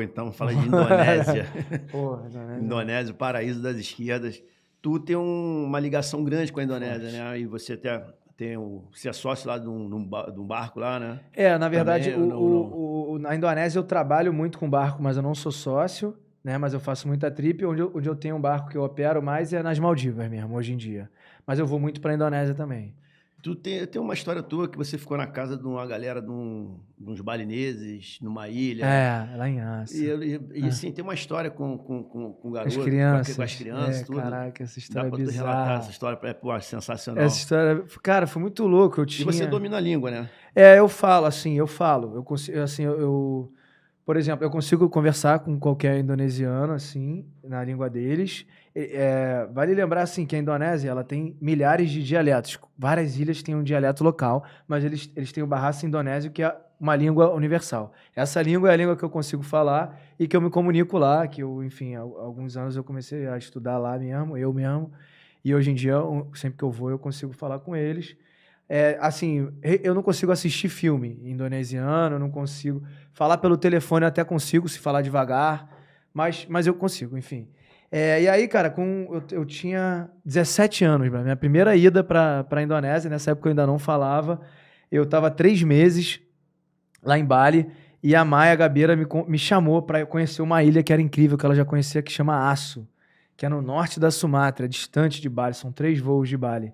então, fala de Indonésia. Porra, Indonésia. Indonésia, o paraíso das esquerdas. Tu tem uma ligação grande com a Indonésia, Forte. né? E você você é sócio lá de um barco lá, né? Na verdade, Também, ou não? na Indonésia eu trabalho muito com barco, mas eu não sou sócio, né? Mas eu faço muita trip. Onde eu tenho um barco que eu opero mais é nas Maldivas mesmo, hoje em dia. Mas eu vou muito pra Indonésia também. Tu tem uma história tua que você ficou na casa de uma galera de uns balineses, numa ilha. Lá em Aça. Assim, tem uma história com o Com as garoto, crianças. com as crianças, tudo. Caraca, essa Dá história é pra tu relatar bizarra. essa história? Pô, sensacional. Essa história, cara, foi muito louco. E você domina a língua, né? Eu falo, assim, eu falo. Eu consigo, assim, por exemplo, eu consigo conversar com qualquer indonesiano, assim, na língua deles. Vale lembrar, assim, que a Indonésia, ela tem milhares de dialetos. Várias ilhas têm um dialeto local, mas eles têm o Bahasa Indonésio, que é uma língua universal. Essa língua é a língua que eu consigo falar e que eu me comunico lá, que eu, enfim, há alguns anos eu comecei a estudar lá mesmo, eu mesmo. E hoje em dia, sempre que eu vou, eu consigo falar com eles. Assim, eu não consigo assistir filme indonesiano, eu não consigo. Falar pelo telefone eu até consigo, se falar devagar, mas eu consigo, enfim. E aí, cara, eu tinha 17 anos, minha primeira ida para a Indonésia, nessa época eu ainda não falava. Eu estava 3 meses lá em Bali e a Maia Gabeira me chamou para conhecer uma ilha que era incrível, que ela já conhecia, que chama Asu, que é no norte da Sumatra, distante de Bali, são 3 voos de Bali.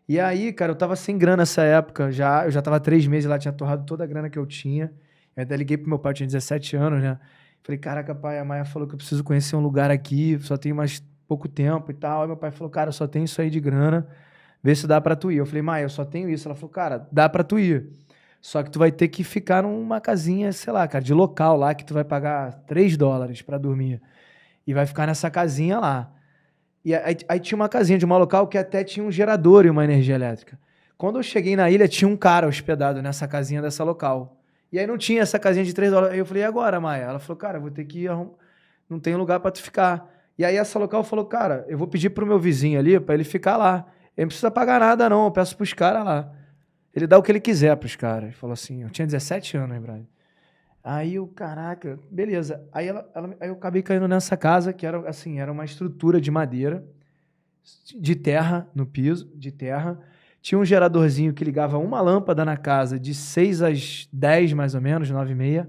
E aí, cara, eu tava sem grana nessa época, eu já tava 3 meses lá, tinha torrado toda a grana que eu tinha. Eu até liguei pro meu pai, eu tinha 17 anos, né? Falei, caraca, pai, a Maia falou que eu preciso conhecer um lugar aqui, só tenho mais pouco tempo e tal. Aí meu pai falou, cara, eu só tenho isso aí de grana, vê se dá pra tu ir. Eu falei, Maia, eu só tenho isso. Ela falou, cara, dá pra tu ir. Só que tu vai ter que ficar numa casinha, sei lá, cara, de local lá, que tu vai pagar $3 pra dormir. E vai ficar nessa casinha lá. E aí tinha uma casinha de uma local que até tinha um gerador e uma energia elétrica. Quando eu cheguei na ilha, tinha um cara hospedado nessa casinha dessa local. E aí não tinha essa casinha de $3. Aí eu falei, e agora, Maia? Ela falou, cara, vou ter que ir, não tem lugar pra tu ficar. E aí essa local falou, cara, eu vou pedir pro meu vizinho ali pra ele ficar lá. Ele não precisa pagar nada não, eu peço pros caras lá. Ele dá o que ele quiser pros caras. Ele falou assim, eu tinha 17 anos, hein, Brian? Aí eu, caraca, beleza. Aí eu acabei caindo nessa casa, que era assim, era uma estrutura de madeira, de terra, no piso, de terra. Tinha um geradorzinho que ligava uma lâmpada na casa de 6 às 10, mais ou menos, 9h30.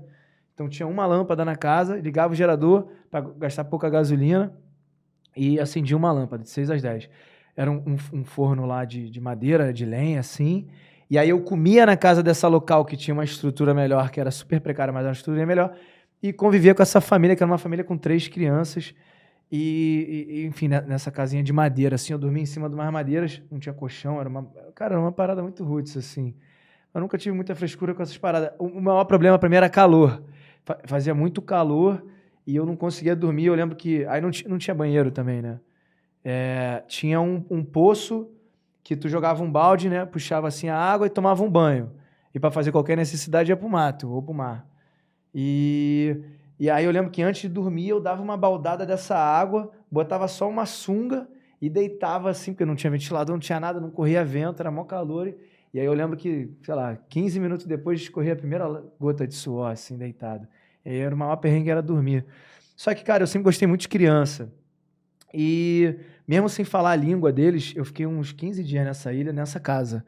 Então tinha uma lâmpada na casa, ligava o gerador para gastar pouca gasolina e acendia uma lâmpada de 6 às 10. Era um forno lá de madeira, de lenha, assim. E aí eu comia na casa dessa local que tinha uma estrutura melhor, que era super precária, mas era uma estrutura melhor, e convivia com essa família, que era uma família com 3 crianças, enfim, nessa casinha de madeira, assim, eu dormia em cima de umas madeiras, não tinha colchão, era uma parada muito roots, assim. Eu nunca tive muita frescura com essas paradas. O maior problema pra mim era calor. Fazia muito calor e eu não conseguia dormir. Eu lembro que... Aí não tinha banheiro também, né? Tinha um poço que tu jogava um balde, né? Puxava assim a água e tomava um banho. E para fazer qualquer necessidade ia pro mato ou pro mar. E aí eu lembro que antes de dormir eu dava uma baldada dessa água, botava só uma sunga e deitava assim, porque não tinha ventilador, não tinha nada, não corria vento, era mó calor. E aí eu lembro que, sei lá, 15 minutos depois escorria a primeira gota de suor, assim, deitado. E aí era o maior perrengue, era dormir. Só que, cara, eu sempre gostei muito de criança. E mesmo sem falar a língua deles, eu fiquei uns 15 dias nessa ilha, nessa casa.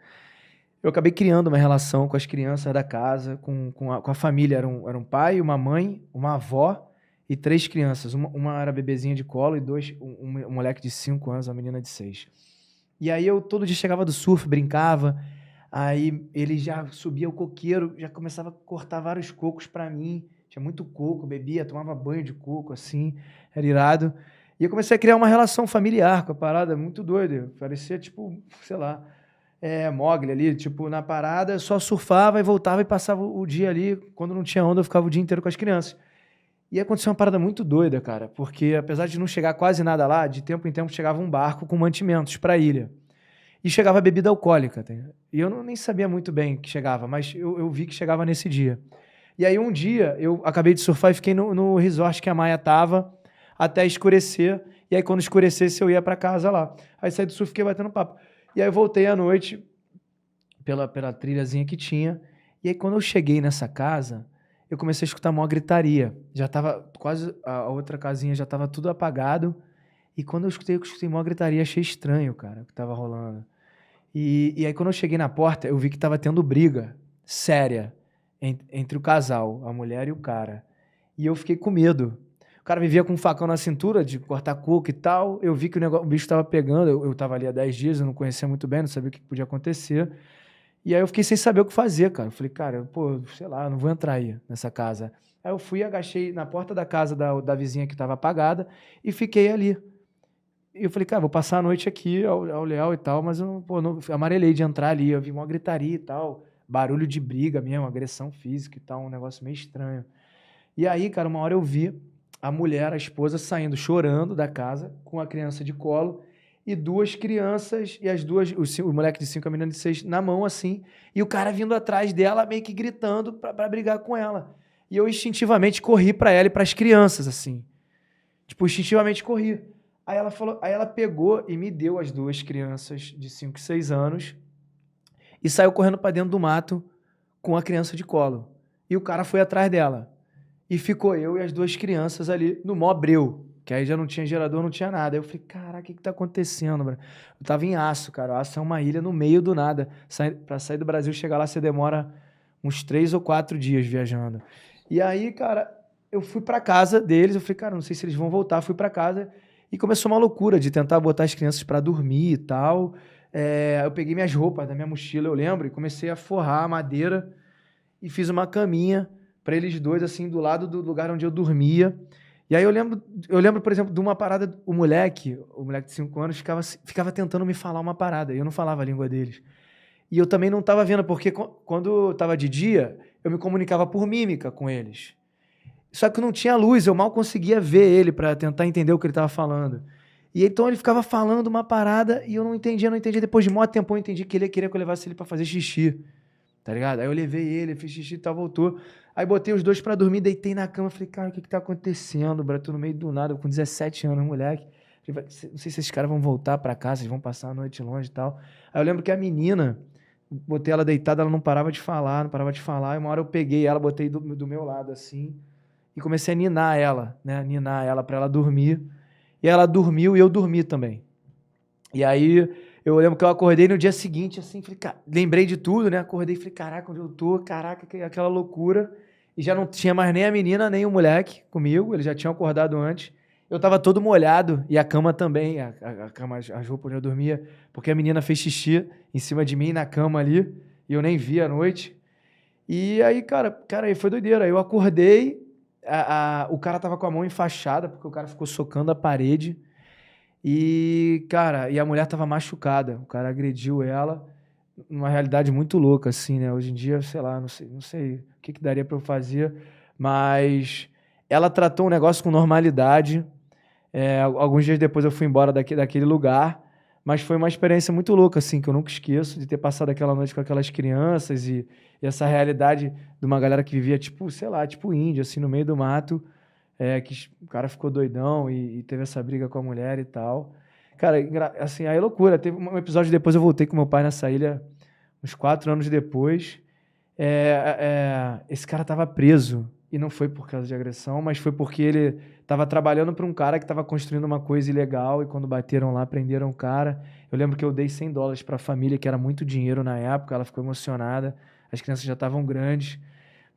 Eu acabei criando uma relação com as crianças da casa, com a família. Era um pai, uma mãe, uma avó e 3 crianças. Uma era bebezinha de colo e um moleque de 5 anos, uma menina de 6. E aí eu todo dia chegava do surf, brincava. Aí ele já subia o coqueiro, já começava a cortar vários cocos pra mim. Tinha muito coco, bebia, tomava banho de coco, assim, era irado. E eu comecei a criar uma relação familiar com a parada, muito doida. Parecia, tipo, sei lá, Mowgli ali, tipo, na parada, eu só surfava e voltava e passava o dia ali. Quando não tinha onda, eu ficava o dia inteiro com as crianças. E aconteceu uma parada muito doida, cara, porque apesar de não chegar quase nada lá, de tempo em tempo chegava um barco com mantimentos pra ilha. E chegava bebida alcoólica. E eu nem sabia muito bem que chegava, mas eu vi que chegava nesse dia. E aí um dia eu acabei de surfar e fiquei no resort que a Maia tava até escurecer. E aí quando escurecesse eu ia pra casa lá. Aí saí do surf e fiquei batendo papo. E aí eu voltei à noite pela trilhazinha que tinha. E aí quando eu cheguei nessa casa, eu comecei a escutar uma gritaria. Já tava quase, a outra casinha já tava tudo apagado. E quando eu escutei uma gritaria, achei estranho, cara, o que tava rolando. E aí quando eu cheguei na porta, eu vi que tava tendo briga séria entre o casal, a mulher e o cara. E eu fiquei com medo. O cara vivia com um facão na cintura de cortar coco e tal. Eu vi que o bicho tava pegando. Eu tava ali há 10 dias, eu não conhecia muito bem, não sabia o que podia acontecer. E aí eu fiquei sem saber o que fazer, cara. Eu falei, cara, pô, sei lá, eu não vou entrar aí nessa casa. Aí eu fui e agachei na porta da casa da vizinha que tava apagada e fiquei ali. E eu falei, cara, vou passar a noite aqui ao Léo e tal, mas eu não amarelei de entrar ali. Eu vi uma gritaria e tal, barulho de briga mesmo, agressão física e tal, um negócio meio estranho. E aí, cara, uma hora eu vi a mulher, a esposa, saindo chorando da casa com a criança de colo e duas crianças, e as duas, o moleque de 5, a menina de 6, na mão assim, e o cara vindo atrás dela, meio que gritando pra brigar com ela. E eu instintivamente corri pra ela e pras crianças, assim. Tipo, instintivamente corri. Aí ela pegou e me deu as duas crianças de 5 e 6 anos e saiu correndo pra dentro do mato com a criança de colo. E o cara foi atrás dela. E ficou eu e as duas crianças ali no mó breu, que aí já não tinha gerador, não tinha nada. Aí eu falei, caraca, o que tá acontecendo, bro? Eu tava em Aço, cara. O Aço é uma ilha no meio do nada. Pra sair do Brasil, chegar lá, você demora uns 3 ou 4 dias viajando. E aí, cara, eu fui pra casa deles. Eu falei, cara, não sei se eles vão voltar. Fui pra casa e começou uma loucura de tentar botar as crianças pra dormir e tal. Eu peguei minhas roupas da minha mochila, eu lembro, e comecei a forrar a madeira e fiz uma caminha para eles dois, assim, do lado do lugar onde eu dormia. E aí eu lembro, por exemplo, de uma parada, o moleque de 5 anos, ficava tentando me falar uma parada, e eu não falava a língua deles. E eu também não estava vendo, porque quando estava de dia, eu me comunicava por mímica com eles. Só que não tinha luz, eu mal conseguia ver ele para tentar entender o que ele estava falando. E então ele ficava falando uma parada e eu não entendia. Depois de muito tempo eu entendi que ele queria que eu levasse ele para fazer xixi. Tá ligado? Aí eu levei ele, fiz xixi e tal, voltou. Aí botei os dois pra dormir, deitei na cama. Falei, cara, o que tá acontecendo, bro? Tô no meio do nada, com 17 anos, moleque. Falei, não sei se esses caras vão voltar pra casa, eles vão passar a noite longe e tal. Aí eu lembro que a menina, botei ela deitada, ela não parava de falar, não parava de falar. E uma hora eu peguei ela, botei do meu lado assim, e comecei a ninar ela, né? Ninar ela pra ela dormir. E ela dormiu e eu dormi também. E aí eu lembro que eu acordei no dia seguinte, assim, falei, lembrei de tudo, né? Acordei e falei, caraca, onde eu tô? Caraca, aquela loucura. E já não tinha mais nem a menina, nem o moleque comigo, eles já tinham acordado antes. Eu tava todo molhado, e a cama também, a cama, as roupas onde eu dormia, porque a menina fez xixi em cima de mim na cama ali, e eu nem vi à noite. E aí, cara, aí foi doideira. Aí eu acordei, o cara tava com a mão enfaixada, porque o cara ficou socando a parede. E, cara, a mulher tava machucada. O cara agrediu ela numa realidade muito louca, assim, né? Hoje em dia, sei lá, não sei o que daria pra eu fazer, mas ela tratou o negócio com normalidade. Alguns dias depois eu fui embora daquele lugar, mas foi uma experiência muito louca, assim, que eu nunca esqueço, de ter passado aquela noite com aquelas crianças e essa realidade de uma galera que vivia, tipo, sei lá, tipo índio, assim, no meio do mato. Que o cara ficou doidão e teve essa briga com a mulher e tal. Cara, assim, aí é loucura. Teve um episódio depois, eu voltei com meu pai nessa ilha, uns 4 anos depois. Esse cara tava preso, e não foi por causa de agressão, mas foi porque ele tava trabalhando para um cara que tava construindo uma coisa ilegal, e quando bateram lá, prenderam o cara. Eu lembro que eu dei $100 para a família, que era muito dinheiro na época, ela ficou emocionada, as crianças já estavam grandes,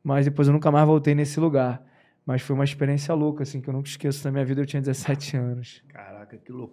mas depois eu nunca mais voltei nesse lugar. Mas foi uma experiência louca, assim, que eu nunca esqueço na minha vida. Eu tinha 17 anos. Caraca, que loucura.